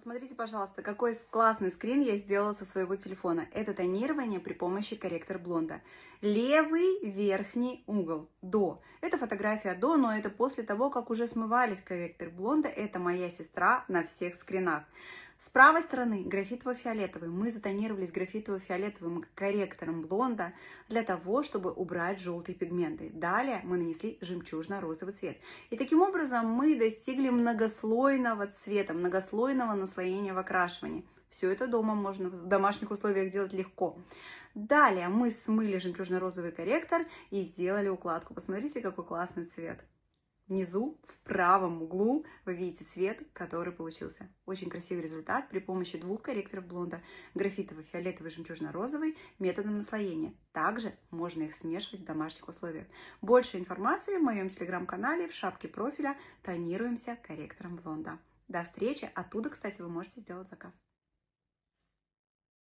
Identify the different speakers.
Speaker 1: Посмотрите, пожалуйста, какой классный скрин я сделала со своего телефона. Это тонирование при помощи корректор блонда. Левый верхний угол до. Это фотография до, но это после того, как уже смывались корректор блонда. Это моя сестра на всех скринах. С правой стороны графитово-фиолетовый. Мы затонировались графитово-фиолетовым корректором блонда для того, чтобы убрать желтые пигменты. Далее мы нанесли жемчужно-розовый цвет. И таким образом мы достигли многослойного цвета, многослойного наслоения в окрашивании. Все это дома можно в домашних условиях делать легко. Далее мы смыли жемчужно-розовый корректор и сделали укладку. Посмотрите, какой классный цвет. Внизу, в правом углу, вы видите цвет, который получился. Очень красивый результат при помощи двух корректоров блонда. Графитово-фиолетовый, жемчужно-розовый методом наслоения. Также можно их смешивать в домашних условиях. Больше информации в моем телеграм-канале в шапке профиля «Тонируемся корректором блонда». До встречи. Оттуда, кстати, вы можете сделать заказ.